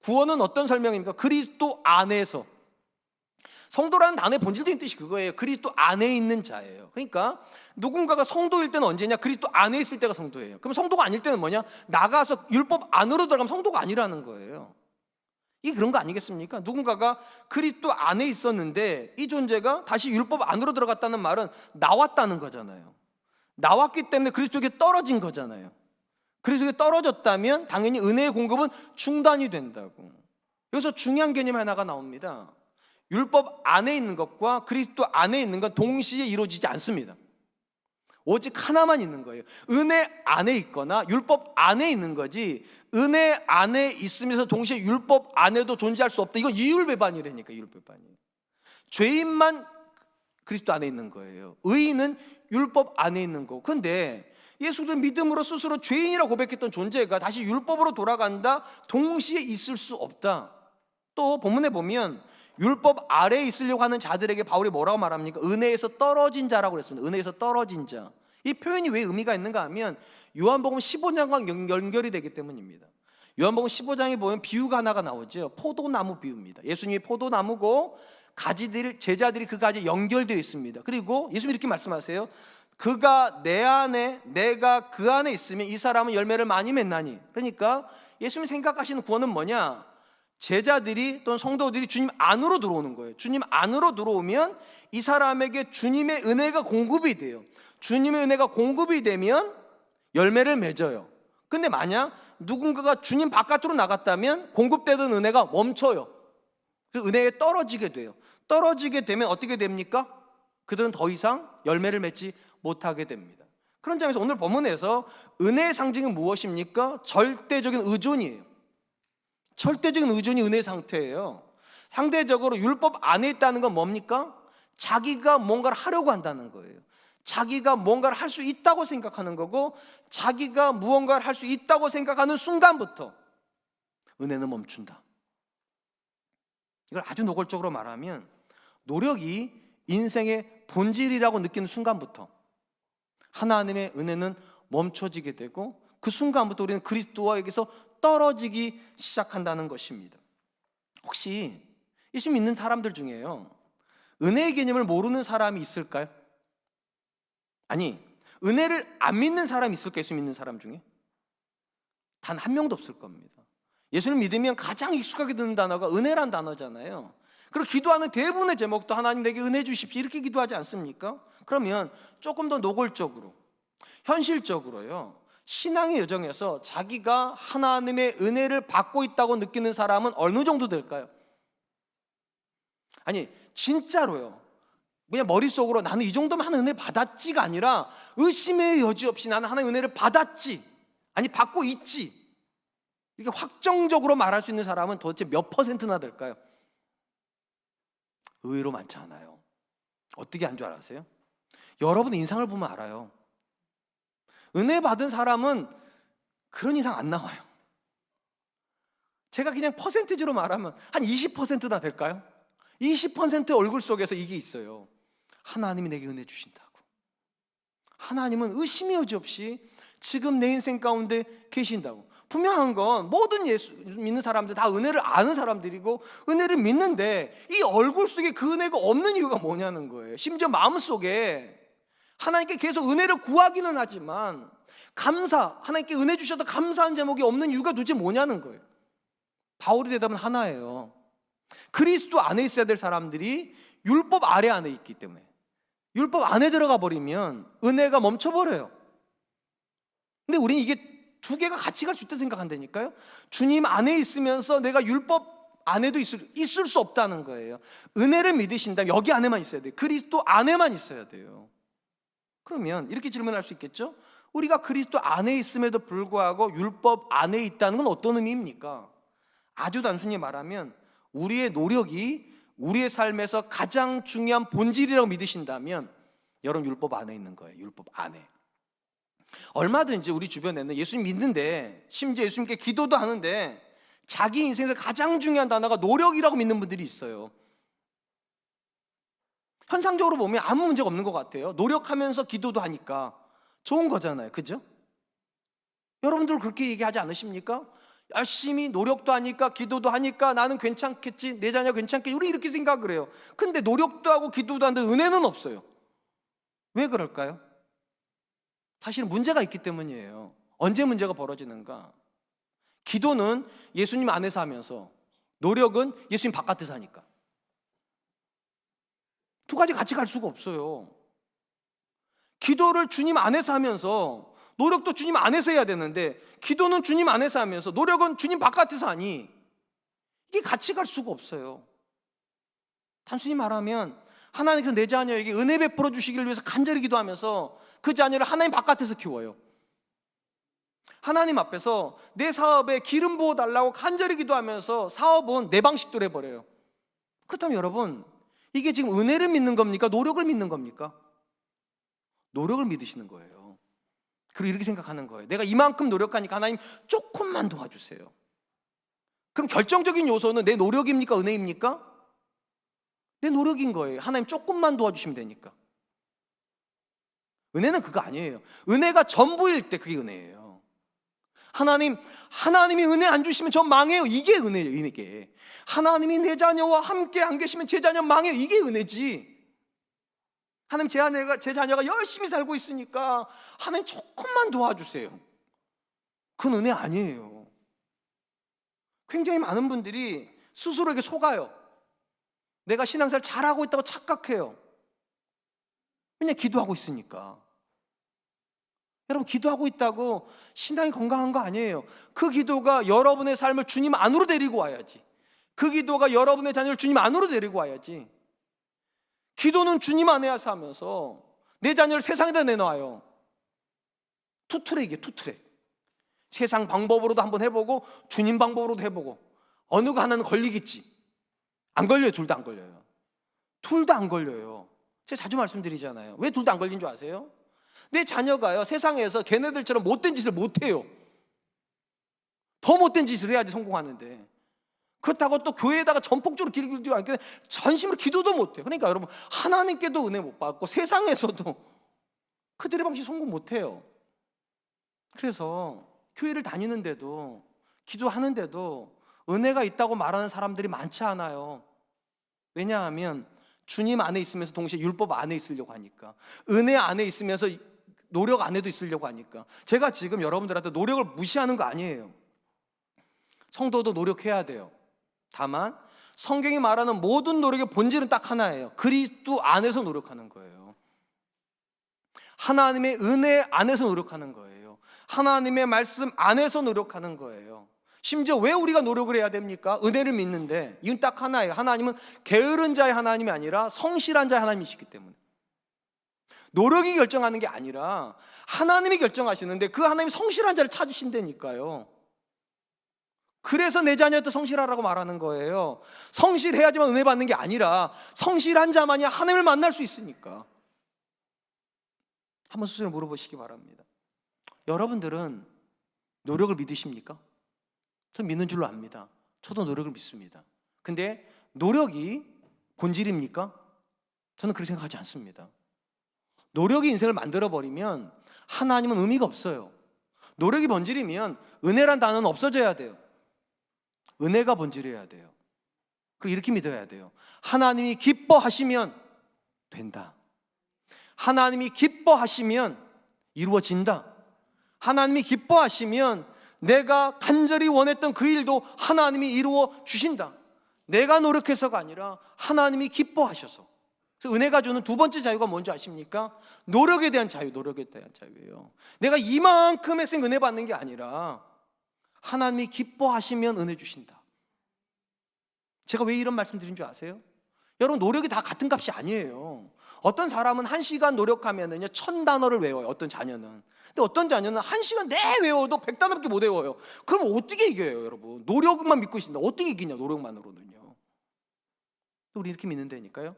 구원은 어떤 설명입니까? 그리스도 안에서. 성도라는 단어의 본질적인 뜻이 그거예요. 그리스도 안에 있는 자예요. 그러니까 누군가가 성도일 때는 언제냐? 그리스도 안에 있을 때가 성도예요. 그럼 성도가 아닐 때는 뭐냐? 나가서 율법 안으로 들어가면 성도가 아니라는 거예요. 이게 그런 거 아니겠습니까? 누군가가 그리스도 안에 있었는데 이 존재가 다시 율법 안으로 들어갔다는 말은 나왔다는 거잖아요. 나왔기 때문에 그리스도에게 떨어진 거잖아요. 그리스도에게 떨어졌다면 당연히 은혜의 공급은 중단이 된다고. 여기서 중요한 개념 하나가 나옵니다. 율법 안에 있는 것과 그리스도 안에 있는 건 동시에 이루어지지 않습니다. 오직 하나만 있는 거예요. 은혜 안에 있거나 율법 안에 있는 거지, 은혜 안에 있으면서 동시에 율법 안에도 존재할 수 없다. 이건 이율배반이라니까. 이율배반이. 죄인만 그리스도 안에 있는 거예요. 의인은 율법 안에 있는 거고. 근데 예수를 믿음으로 스스로 죄인이라고 고백했던 존재가 다시 율법으로 돌아간다? 동시에 있을 수 없다. 또 본문에 보면 율법 아래에 있으려고 하는 자들에게 바울이 뭐라고 말합니까? 은혜에서 떨어진 자라고 그랬습니다. 은혜에서 떨어진 자. 이 표현이 왜 의미가 있는가 하면 요한복음 15장과 연결이 되기 때문입니다. 요한복음 15장에 보면 비유가 하나가 나오죠. 포도나무 비유입니다. 예수님이 포도나무고 가지들, 제자들이 그 가지에 연결되어 있습니다. 그리고 예수님이 이렇게 말씀하세요. 그가 내 안에, 내가 그 안에 있으면 이 사람은 열매를 많이 맺나니. 그러니까 예수님이 생각하시는 구원은 뭐냐? 제자들이 또는 성도들이 주님 안으로 들어오는 거예요. 주님 안으로 들어오면 이 사람에게 주님의 은혜가 공급이 돼요. 주님의 은혜가 공급이 되면 열매를 맺어요. 근데 만약 누군가가 주님 바깥으로 나갔다면 공급되던 은혜가 멈춰요. 그래서 은혜에 떨어지게 돼요. 떨어지게 되면 어떻게 됩니까? 그들은 더 이상 열매를 맺지 못하게 됩니다. 그런 점에서 오늘 본문에서 은혜의 상징은 무엇입니까? 절대적인 의존이에요. 절대적인 의존이 은혜의 상태예요. 상대적으로 율법 안에 있다는 건 뭡니까? 자기가 뭔가를 하려고 한다는 거예요. 자기가 뭔가를 할 수 있다고 생각하는 거고, 자기가 무언가를 할 수 있다고 생각하는 순간부터 은혜는 멈춘다. 이걸 아주 노골적으로 말하면 노력이 인생의 본질이라고 느끼는 순간부터 하나님의 은혜는 멈춰지게 되고, 그 순간부터 우리는 그리스도와에게서 떨어지기 시작한다는 것입니다. 혹시 예수 믿는 사람들 중에요, 은혜의 개념을 모르는 사람이 있을까요? 아니, 은혜를 안 믿는 사람이 있을까요? 예수 믿는 사람 중에? 단 한 명도 없을 겁니다. 예수를 믿으면 가장 익숙하게 듣는 단어가 은혜란 단어잖아요. 그리고 기도하는 대부분의 제목도 하나님 내게 은혜 주십시오 이렇게 기도하지 않습니까? 그러면 조금 더 노골적으로, 현실적으로요, 신앙의 여정에서 자기가 하나님의 은혜를 받고 있다고 느끼는 사람은 어느 정도 될까요? 아니, 진짜로요, 그냥 머릿속으로 나는 이 정도면 하나님 은혜 받았지가 아니라 의심의 여지 없이 나는 하나님 은혜를 받았지, 아니 받고 있지, 이렇게 확정적으로 말할 수 있는 사람은 도대체 몇 퍼센트나 될까요? 의외로 많지 않아요. 어떻게 한 줄 아세요? 여러분 인상을 보면 알아요. 은혜 받은 사람은 그런 이상 안 나와요. 제가 그냥 퍼센티지로 말하면 한 20%나 될까요? 20% 얼굴 속에서 이게 있어요. 하나님이 내게 은혜 주신다고. 하나님은 의심의 여지 없이 지금 내 인생 가운데 계신다고. 분명한 건 모든 예수 믿는 사람들 다 은혜를 아는 사람들이고 은혜를 믿는데, 이 얼굴 속에 그 은혜가 없는 이유가 뭐냐는 거예요. 심지어 마음속에 하나님께 계속 은혜를 구하기는 하지만 하나님께 은혜 주셔도 감사한 제목이 없는 이유가 도대체 뭐냐는 거예요. 바울의 대답은 하나예요. 그리스도 안에 있어야 될 사람들이 율법 아래 안에 있기 때문에, 율법 안에 들어가 버리면 은혜가 멈춰버려요. 근데 우리는 이게 두 개가 같이 갈 수 있다고 생각한다니까요. 주님 안에 있으면서 내가 율법 안에도 있을 수 없다는 거예요. 은혜를 믿으신다면 여기 안에만 있어야 돼요. 그리스도 안에만 있어야 돼요. 그러면 이렇게 질문할 수 있겠죠? 우리가 그리스도 안에 있음에도 불구하고 율법 안에 있다는 건 어떤 의미입니까? 아주 단순히 말하면 우리의 노력이 우리의 삶에서 가장 중요한 본질이라고 믿으신다면 여러분 율법 안에 있는 거예요. 율법 안에. 얼마든지 우리 주변에는 예수님 믿는데, 심지어 예수님께 기도도 하는데 자기 인생에서 가장 중요한 단어가 노력이라고 믿는 분들이 있어요. 현상적으로 보면 아무 문제가 없는 것 같아요. 노력하면서 기도도 하니까 좋은 거잖아요. 그죠? 여러분들 그렇게 얘기하지 않으십니까? 열심히 노력도 하니까 기도도 하니까 나는 괜찮겠지, 내 자녀 괜찮겠지, 우리 이렇게 생각을 해요. 근데 노력도 하고 기도도 하는데 은혜는 없어요. 왜 그럴까요? 사실 문제가 있기 때문이에요. 언제 문제가 벌어지는가? 기도는 예수님 안에서 하면서 노력은 예수님 바깥에서 하니까 두 가지 같이 갈 수가 없어요. 기도를 주님 안에서 하면서 노력도 주님 안에서 해야 되는데, 기도는 주님 안에서 하면서 노력은 주님 바깥에서 하니 이게 같이 갈 수가 없어요. 단순히 말하면 하나님께서 내 자녀에게 은혜 베풀어 주시기를 위해서 간절히 기도하면서 그 자녀를 하나님 바깥에서 키워요. 하나님 앞에서 내 사업에 기름 부어 달라고 간절히 기도하면서 사업은 내 방식대로 해버려요. 그렇다면 여러분, 이게 지금 은혜를 믿는 겁니까? 노력을 믿는 겁니까? 노력을 믿으시는 거예요. 그리고 이렇게 생각하는 거예요. 내가 이만큼 노력하니까 하나님 조금만 도와주세요. 그럼 결정적인 요소는 내 노력입니까? 은혜입니까? 내 노력인 거예요. 하나님 조금만 도와주시면 되니까. 은혜는 그거 아니에요. 은혜가 전부일 때 그게 은혜예요. 하나님이 은혜 안 주시면 전 망해요. 이게 은혜예요. 이게 하나님이 내 자녀와 함께 안 계시면 제 자녀 망해요. 이게 은혜지. 하나님 제 자녀가 열심히 살고 있으니까 하나님 조금만 도와주세요. 그건 은혜 아니에요. 굉장히 많은 분들이 스스로에게 속아요. 내가 신앙생활 잘하고 있다고 착각해요. 그냥 기도하고 있으니까. 여러분, 기도하고 있다고 신앙이 건강한 거 아니에요. 그 기도가 여러분의 삶을 주님 안으로 데리고 와야지. 그 기도가 여러분의 자녀를 주님 안으로 데리고 와야지. 기도는 주님 안에서 하면서 내 자녀를 세상에다 내놔요. 투트랙이에요, 투트랙. 세상 방법으로도 한번 해보고 주님 방법으로도 해보고 어느 거 하나는 걸리겠지. 안 걸려요. 둘 다 안 걸려요. 둘 다 안 걸려요. 제가 자주 말씀드리잖아요. 왜 둘 다 안 걸린 줄 아세요? 내 자녀가요, 세상에서 걔네들처럼 못된 짓을 못해요. 더 못된 짓을 해야지 성공하는데, 그렇다고 또 교회에다가 전폭적으로 기도를 하니까 전심으로 기도도 못해요. 그러니까 여러분, 하나님께도 은혜 못 받고 세상에서도 그들의 방식 성공 못해요. 그래서 교회를 다니는데도 기도하는데도 은혜가 있다고 말하는 사람들이 많지 않아요. 왜냐하면 주님 안에 있으면서 동시에 율법 안에 있으려고 하니까, 은혜 안에 있으면서 노력 안에도 있으려고 하니까. 제가 지금 여러분들한테 노력을 무시하는 거 아니에요. 성도도 노력해야 돼요. 다만 성경이 말하는 모든 노력의 본질은 딱 하나예요. 그리스도 안에서 노력하는 거예요. 하나님의 은혜 안에서 노력하는 거예요. 하나님의 말씀 안에서 노력하는 거예요. 심지어 왜 우리가 노력을 해야 됩니까? 은혜를 믿는데 이유는 딱 하나예요. 하나님은 게으른 자의 하나님이 아니라 성실한 자의 하나님이시기 때문에. 노력이 결정하는 게 아니라 하나님이 결정하시는데 그 하나님이 성실한 자를 찾으신다니까요. 그래서 내 자녀한테 성실하라고 말하는 거예요. 성실해야지만 은혜 받는 게 아니라 성실한 자만이 하나님을 만날 수 있으니까. 한번 스스로 물어보시기 바랍니다. 여러분들은 노력을 믿으십니까? 전 믿는 줄로 압니다. 저도 노력을 믿습니다. 근데 노력이 본질입니까? 저는 그렇게 생각하지 않습니다. 노력이 인생을 만들어버리면 하나님은 의미가 없어요. 노력이 본질이면 은혜란 단어는 없어져야 돼요. 은혜가 본질이어야 돼요. 그리고 이렇게 믿어야 돼요. 하나님이 기뻐하시면 된다. 하나님이 기뻐하시면 이루어진다. 하나님이 기뻐하시면 내가 간절히 원했던 그 일도 하나님이 이루어 주신다. 내가 노력해서가 아니라 하나님이 기뻐하셔서. 그래서 은혜가 주는 두 번째 자유가 뭔지 아십니까? 노력에 대한 자유, 노력에 대한 자유예요. 내가 이만큼 했으니 은혜 받는 게 아니라 하나님이 기뻐하시면 은혜 주신다. 제가 왜 이런 말씀 드린 줄 아세요? 여러분, 노력이 다 같은 값이 아니에요. 어떤 사람은 1시간 노력하면은요 1000단어를 외워요. 어떤 자녀는. 근데 어떤 자녀는 1시간 내 외워도 100단어밖에 못 외워요. 그럼 어떻게 이겨요, 여러분? 노력만 믿고 있습니다. 어떻게 이기냐, 노력만으로는요. 우리 이렇게 믿는다니까요.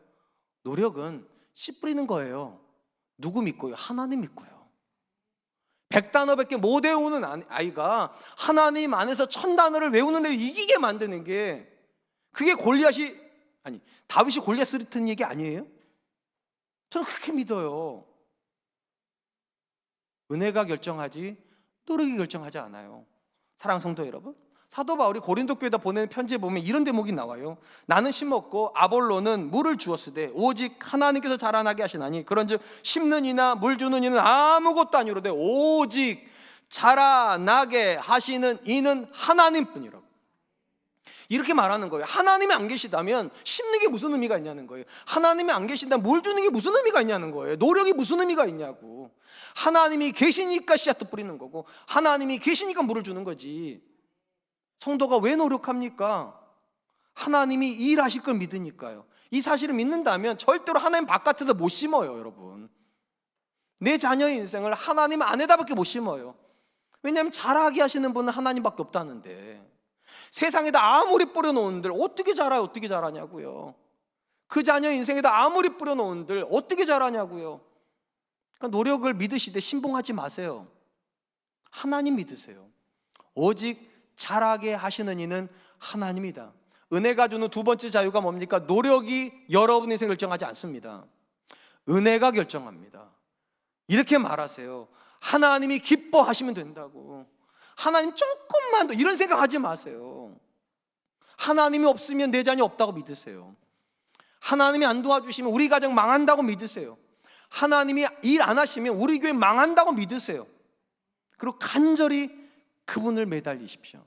노력은 씨 뿌리는 거예요. 누구 믿고요? 하나님 믿고요. 100단어밖에 못 외우는 아이가 하나님 안에서 1000단어를 외우는 애를 이기게 만드는 게, 그게 다윗이 골리앗을 쓰러뜨린 얘기 아니에요? 저는 그렇게 믿어요. 은혜가 결정하지 노력이 결정하지 않아요. 사랑하는 성도 여러분, 사도 바울이 고린도 교회에다 보내는 편지에 보면 이런 대목이 나와요. 나는 심었고 아볼로는 물을 주었으되 오직 하나님께서 자라나게 하시나니 그런즉 심는 이나 물 주는 이는 아무것도 아니로되 오직 자라나게 하시는 이는 하나님뿐이라고. 이렇게 말하는 거예요. 하나님이 안 계시다면 심는 게 무슨 의미가 있냐는 거예요. 하나님이 안 계신다면 물 주는 게 무슨 의미가 있냐는 거예요. 노력이 무슨 의미가 있냐고. 하나님이 계시니까 씨앗도 뿌리는 거고 하나님이 계시니까 물을 주는 거지. 성도가 왜 노력합니까? 하나님이 일하실 걸 믿으니까요. 이 사실을 믿는다면 절대로 하나님 바깥에다 못 심어요, 여러분. 내 자녀의 인생을 하나님 안에다밖에 못 심어요. 왜냐하면 자라게 하시는 분은 하나님밖에 없다는데. 세상에다 아무리 뿌려놓은들 어떻게 자라요? 어떻게 자라냐고요. 그 자녀 인생에다 아무리 뿌려놓은들 어떻게 자라냐고요. 그러니까 노력을 믿으시되 신봉하지 마세요. 하나님 믿으세요. 오직 자라게 하시는 이는 하나님이다. 은혜가 주는 두 번째 자유가 뭡니까? 노력이 여러분 인생을 결정하지 않습니다. 은혜가 결정합니다. 이렇게 말하세요. 하나님이 기뻐하시면 된다고. 하나님 조금만 더, 이런 생각하지 마세요. 하나님이 없으면 내 자녀 없다고 믿으세요. 하나님이 안 도와주시면 우리 가정 망한다고 믿으세요. 하나님이 일 안 하시면 우리 교회 망한다고 믿으세요. 그리고 간절히 그분을 매달리십시오.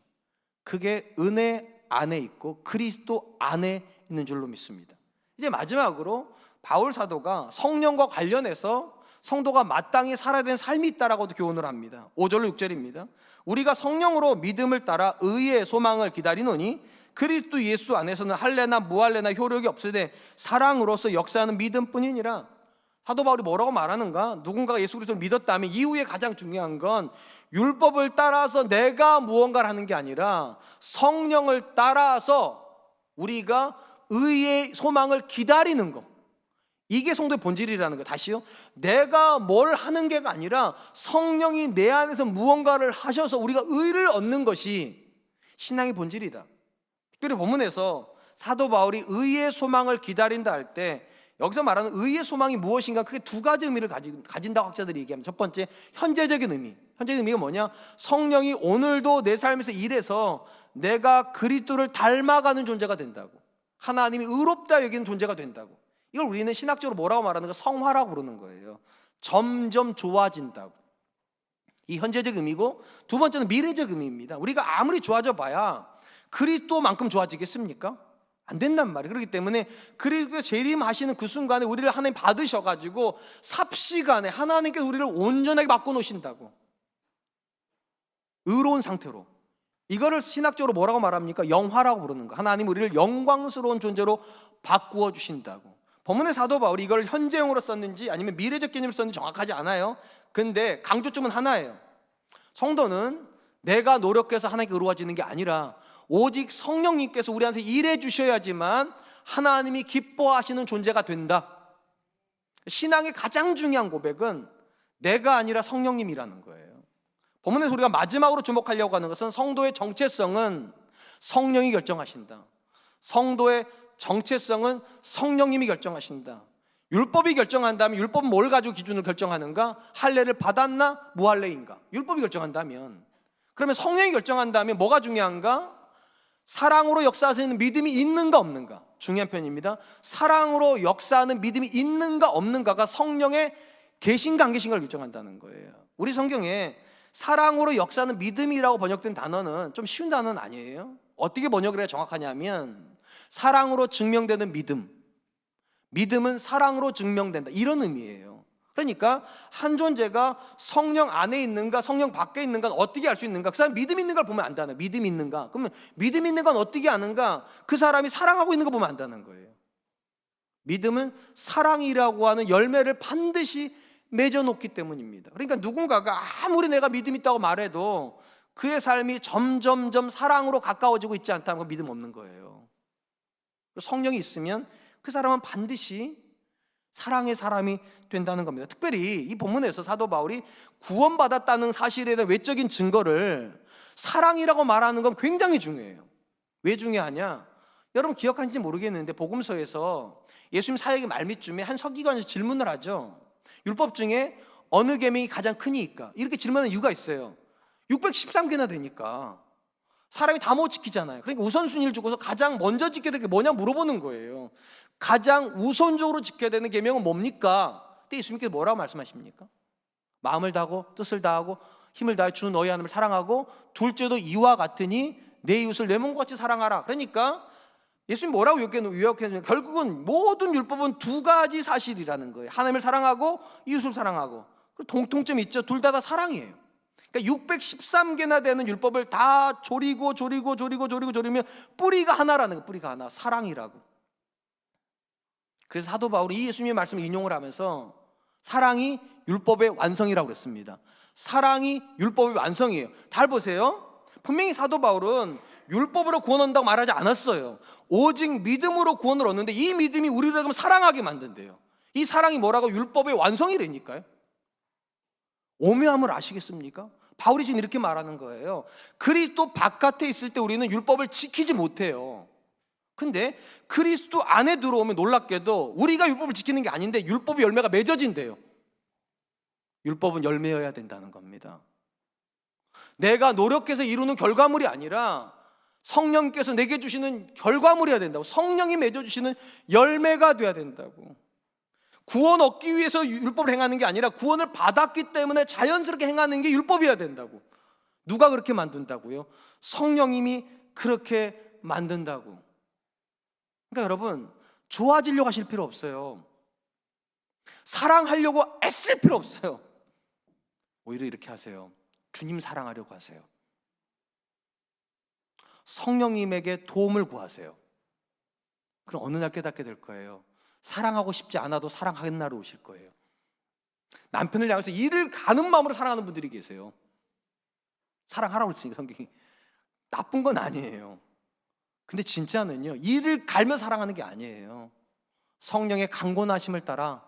그게 은혜 안에 있고 그리스도 안에 있는 줄로 믿습니다. 이제 마지막으로 바울 사도가 성령과 관련해서 성도가 마땅히 살아야 되는 삶이 있다라고도 교훈을 합니다. 5절로 6절입니다. 우리가 성령으로 믿음을 따라 의의 소망을 기다리노니 그리스도 예수 안에서는 할례나 무할례나 효력이 없으되 사랑으로서 역사하는 믿음뿐이니라. 사도 바울이 뭐라고 말하는가? 누군가가 예수 그리스도를 믿었다면 이후에 가장 중요한 건 율법을 따라서 내가 무언가를 하는 게 아니라 성령을 따라서 우리가 의의 소망을 기다리는 것, 이게 성도의 본질이라는 거예요. 다시요, 내가 뭘 하는 게가 아니라 성령이 내 안에서 무언가를 하셔서 우리가 의를 얻는 것이 신앙의 본질이다. 특별히 본문에서 사도 바울이 의의 소망을 기다린다 할 때 여기서 말하는 의의 소망이 무엇인가, 크게 두 가지 의미를 가진다고 학자들이 얘기합니다. 첫 번째, 현재적인 의미. 현재적인 의미가 뭐냐? 성령이 오늘도 내 삶에서 일해서 내가 그리스도를 닮아가는 존재가 된다고, 하나님이 의롭다 여기는 존재가 된다고. 이걸 우리는 신학적으로 뭐라고 말하는 거? 성화라고 부르는 거예요. 점점 좋아진다고. 이 현재적 의미고, 두 번째는 미래적 의미입니다. 우리가 아무리 좋아져 봐야 그리스도만큼 좋아지겠습니까? 안 된단 말이에요. 그렇기 때문에 그리스도 재림하시는 그 순간에 우리를 하나님 받으셔가지고 삽시간에 하나님께서 우리를 온전하게 바꿔놓으신다고, 의로운 상태로. 이거를 신학적으로 뭐라고 말합니까? 영화라고 부르는 거. 하나님 우리를 영광스러운 존재로 바꾸어 주신다고. 본문의 사도 바울이 이걸 현재형으로 썼는지 아니면 미래적 개념으로 썼는지 정확하지 않아요. 근데 강조점은 하나예요. 성도는 내가 노력해서 하나님께 의로워지는 게 아니라 오직 성령님께서 우리한테 일해 주셔야지만 하나님이 기뻐하시는 존재가 된다. 신앙의 가장 중요한 고백은 내가 아니라 성령님이라는 거예요. 본문에서 우리가 마지막으로 주목하려고 하는 것은 성도의 정체성은 성령이 결정하신다. 성도의 정체성은 성령님이 결정하신다. 율법이 결정한다면 율법은 뭘 가지고 기준을 결정하는가? 할례를 받았나? 무할례인가? 율법이 결정한다면, 그러면 성령이 결정한다면 뭐가 중요한가? 사랑으로 역사하시는 믿음이 있는가 없는가? 중요한 편입니다. 사랑으로 역사하는 믿음이 있는가 없는가가 성령의 계신가 안 계신가를 결정한다는 거예요. 우리 성경에 사랑으로 역사하는 믿음이라고 번역된 단어는 좀 쉬운 단어는 아니에요. 어떻게 번역을 해야 정확하냐면 사랑으로 증명되는 믿음, 믿음은 사랑으로 증명된다, 이런 의미예요. 그러니까 한 존재가 성령 안에 있는가 성령 밖에 있는가 어떻게 알 수 있는가? 그 사람 믿음 있는 걸 보면 안다는, 믿음이 있는가? 그러면 믿음 있는 건 어떻게 아는가? 그 사람이 사랑하고 있는 거 보면 안다는 거예요. 믿음은 사랑이라고 하는 열매를 반드시 맺어놓기 때문입니다. 그러니까 누군가가 아무리 내가 믿음 있다고 말해도 그의 삶이 점점점 사랑으로 가까워지고 있지 않다면 믿음 없는 거예요. 성령이 있으면 그 사람은 반드시 사랑의 사람이 된다는 겁니다. 특별히 이 본문에서 사도 바울이 구원받았다는 사실에 대한 외적인 증거를 사랑이라고 말하는 건 굉장히 중요해요. 왜 중요하냐? 여러분 기억하시는지 모르겠는데 복음서에서 예수님 사역의 말미쯤에 한 서기관에서 질문을 하죠. 율법 중에 어느 계명이 가장 크니까? 이렇게 질문하는 이유가 있어요. 613개나 되니까 사람이 다 못 지키잖아요. 그러니까 우선순위를 주고서 가장 먼저 지켜야 될 게 뭐냐 물어보는 거예요. 가장 우선적으로 지켜야 되는 계명은 뭡니까? 그때 예수님께서 뭐라고 말씀하십니까? 마음을 다하고 뜻을 다하고 힘을 다해 주 너희 하나님을 사랑하고 둘째도 이와 같으니 내 이웃을 내 몸과 같이 사랑하라. 그러니까 예수님 뭐라고 요약했냐면 결국은 모든 율법은 두 가지 사실이라는 거예요. 하나님을 사랑하고 이웃을 사랑하고. 공통점이 있죠. 둘 다 사랑이에요. 그러니까 613개나 되는 율법을 다 조리면 뿌리가 하나라는 거예요. 뿌리가 하나, 사랑이라고. 그래서 사도 바울이 이 예수님의 말씀을 인용을 하면서 사랑이 율법의 완성이라고 그랬습니다. 사랑이 율법의 완성이에요. 잘 보세요. 분명히 사도 바울은 율법으로 구원 얻는다고 말하지 않았어요. 오직 믿음으로 구원을 얻는데 이 믿음이 우리를 그럼 사랑하게 만든대요. 이 사랑이 뭐라고? 율법의 완성이라니까요. 오묘함을 아시겠습니까? 바울이 지금 이렇게 말하는 거예요. 그리스도 바깥에 있을 때 우리는 율법을 지키지 못해요. 근데 그리스도 안에 들어오면 놀랍게도 우리가 율법을 지키는 게 아닌데 율법의 열매가 맺어진대요. 율법은 열매여야 된다는 겁니다. 내가 노력해서 이루는 결과물이 아니라 성령께서 내게 주시는 결과물이어야 된다고. 성령이 맺어주시는 열매가 돼야 된다고. 구원 얻기 위해서 율법을 행하는 게 아니라 구원을 받았기 때문에 자연스럽게 행하는 게 율법이어야 된다고. 누가 그렇게 만든다고요? 성령님이 그렇게 만든다고. 그러니까 여러분 좋아지려고 하실 필요 없어요. 사랑하려고 애쓸 필요 없어요. 오히려 이렇게 하세요. 주님 사랑하려고 하세요. 성령님에게 도움을 구하세요. 그럼 어느 날 깨닫게 될 거예요. 사랑하고 싶지 않아도 사랑하는 날이 오실 거예요. 남편을 향해서 이를 가는 마음으로 사랑하는 분들이 계세요. 사랑하라고 그랬으니까 성경이. 나쁜 건 아니에요. 근데 진짜는요, 이를 갈며 사랑하는 게 아니에요. 성령의 강권하심을 따라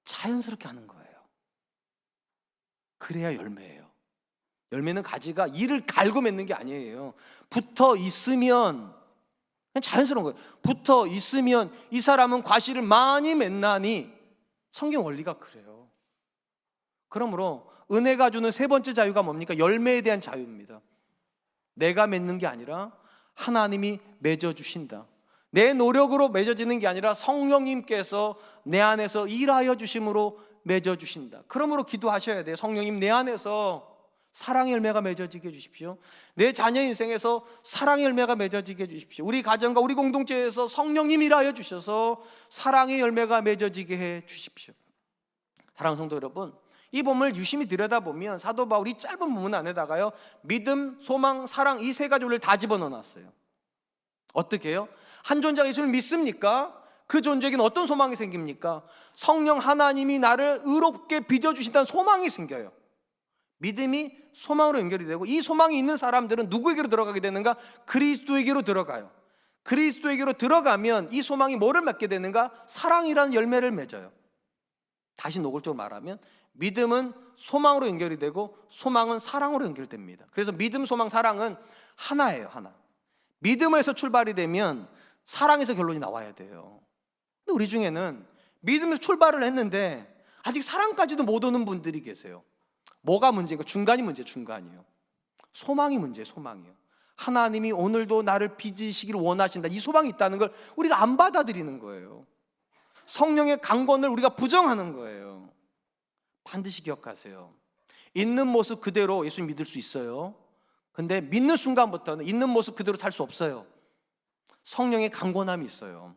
자연스럽게 하는 거예요. 그래야 열매예요. 열매는 가지가 이를 갈고 맺는 게 아니에요. 붙어 있으면 그냥 자연스러운 거예요. 붙어 있으면 이 사람은 과실을 많이 맺나니, 성경 원리가 그래요. 그러므로 은혜가 주는 세 번째 자유가 뭡니까? 열매에 대한 자유입니다. 내가 맺는 게 아니라 하나님이 맺어주신다. 내 노력으로 맺어지는 게 아니라 성령님께서 내 안에서 일하여 주심으로 맺어주신다. 그러므로 기도하셔야 돼요. 성령님, 내 안에서 사랑의 열매가 맺어지게 해주십시오. 내 자녀 인생에서 사랑의 열매가 맺어지게 해주십시오. 우리 가정과 우리 공동체에서 성령님 일하여 주셔서 사랑의 열매가 맺어지게 해주십시오. 사랑하는 성도 여러분, 이 본문을 유심히 들여다보면 사도 바울이 짧은 본문 안에다가요, 믿음, 소망, 사랑, 이 세 가지를 다 집어넣어놨어요. 어떻게 해요? 한 존재가 예수를 믿습니까? 그 존재에게는 어떤 소망이 생깁니까? 성령 하나님이 나를 의롭게 빚어주신다는 소망이 생겨요. 믿음이 소망으로 연결이 되고, 이 소망이 있는 사람들은 누구에게로 들어가게 되는가? 그리스도에게로 들어가요. 그리스도에게로 들어가면 이 소망이 뭐를 맺게 되는가? 사랑이라는 열매를 맺어요. 다시 노골적으로 말하면 믿음은 소망으로 연결이 되고 소망은 사랑으로 연결됩니다. 그래서 믿음, 소망, 사랑은 하나예요. 하나. 믿음에서 출발이 되면 사랑에서 결론이 나와야 돼요. 근데 우리 중에는 믿음에서 출발을 했는데 아직 사랑까지도 못 오는 분들이 계세요. 뭐가 문제인가? 중간이 문제예요. 중간이요. 소망이 문제예요. 소망이요. 하나님이 오늘도 나를 빚으시기를 원하신다, 이 소망이 있다는 걸 우리가 안 받아들이는 거예요. 성령의 강권을 우리가 부정하는 거예요. 반드시 기억하세요. 있는 모습 그대로 예수 믿을 수 있어요. 근데 믿는 순간부터는 있는 모습 그대로 살 수 없어요. 성령의 강권함이 있어요.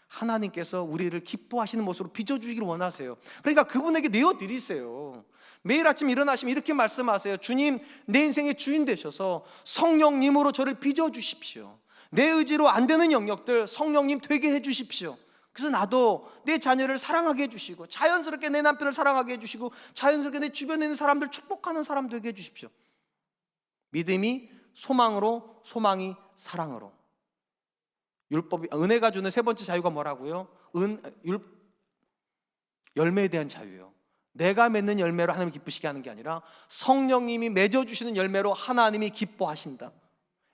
하나님께서 우리를 기뻐하시는 모습으로 빚어주기를 원하세요. 그러니까 그분에게 내어드리세요. 매일 아침 일어나시면 이렇게 말씀하세요. 주님, 내 인생의 주인 되셔서 성령님으로 저를 빚어주십시오. 내 의지로 안 되는 영역들 성령님 되게 해주십시오. 그래서 나도 내 자녀를 사랑하게 해주시고, 자연스럽게 내 남편을 사랑하게 해주시고, 자연스럽게 내 주변에 있는 사람들 축복하는 사람 되게 해주십시오. 믿음이 소망으로, 소망이 사랑으로. 율법이, 은혜가 주는 세 번째 자유가 뭐라고요? 열매에 대한 자유예요. 내가 맺는 열매로 하나님을 기쁘시게 하는 게 아니라 성령님이 맺어주시는 열매로 하나님이 기뻐하신다.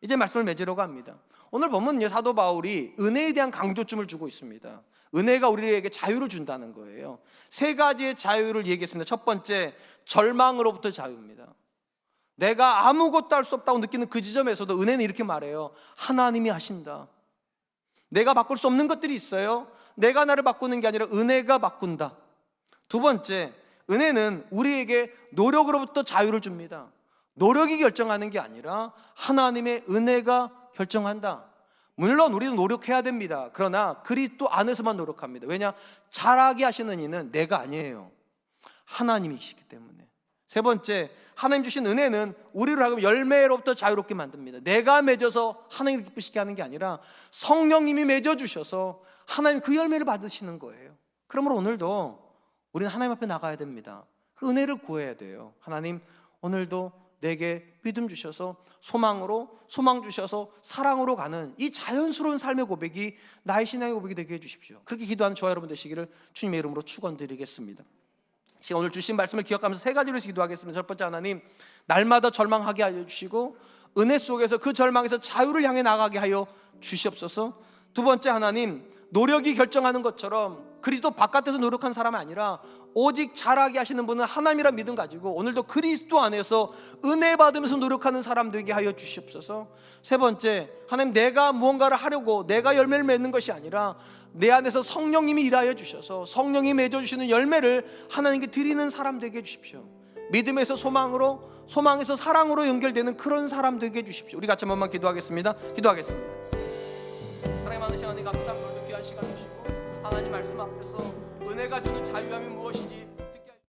이제 말씀을 맺으려고 합니다. 오늘 보면 사도 바울이 은혜에 대한 강조점을 주고 있습니다. 은혜가 우리에게 자유를 준다는 거예요. 세 가지의 자유를 얘기했습니다. 첫 번째, 절망으로부터 자유입니다. 내가 아무것도 할 수 없다고 느끼는 그 지점에서도 은혜는 이렇게 말해요. 하나님이 하신다. 내가 바꿀 수 없는 것들이 있어요. 내가 나를 바꾸는 게 아니라 은혜가 바꾼다. 두 번째, 은혜는 우리에게 노력으로부터 자유를 줍니다. 노력이 결정하는 게 아니라 하나님의 은혜가 결정한다. 물론 우리도 노력해야 됩니다. 그러나 그리스도 안에서만 노력합니다. 왜냐? 잘하게 하시는 이는 내가 아니에요. 하나님이시기 때문에. 세 번째, 하나님 주신 은혜는 우리를 하여금 열매로부터 자유롭게 만듭니다. 내가 맺어서 하나님을 기쁘시게 하는 게 아니라 성령님이 맺어주셔서 하나님 그 열매를 받으시는 거예요. 그러므로 오늘도 우리는 하나님 앞에 나가야 됩니다. 은혜를 구해야 돼요. 하나님, 오늘도 내게 믿음 주셔서 소망으로, 소망 주셔서 사랑으로 가는 이 자연스러운 삶의 고백이 나의 신앙의 고백이 되게 해주십시오. 그렇게 기도하는 저와 여러분 되시기를 주님의 이름으로 축원드리겠습니다. 오늘 주신 말씀을 기억하면서 세 가지로 기도하겠습니다. 첫 번째, 하나님, 날마다 절망하게 하여 주시고 은혜 속에서 그 절망에서 자유를 향해 나가게 하여 주시옵소서. 두 번째, 하나님, 노력이 결정하는 것처럼 그리스도 바깥에서 노력한 사람이 아니라 오직 잘하게 하시는 분은 하나님이란 믿음 가지고 오늘도 그리스도 안에서 은혜 받으면서 노력하는 사람 되게 하여 주시옵소서. 세 번째, 하나님, 내가 무언가를 하려고 내가 열매를 맺는 것이 아니라 내 안에서 성령님이 일하여 주셔서 성령이 맺어주시는 열매를 하나님께 드리는 사람 되게 해주십시오. 믿음에서 소망으로, 소망에서 사랑으로 연결되는 그런 사람 되게 해주십시오. 우리 같이 한번만 기도하겠습니다. 하나님, 많은 시간에 감사합니다. 귀한 시간 주시고 하나님 말씀 앞에서 은혜가 주는 자유함이 무엇인지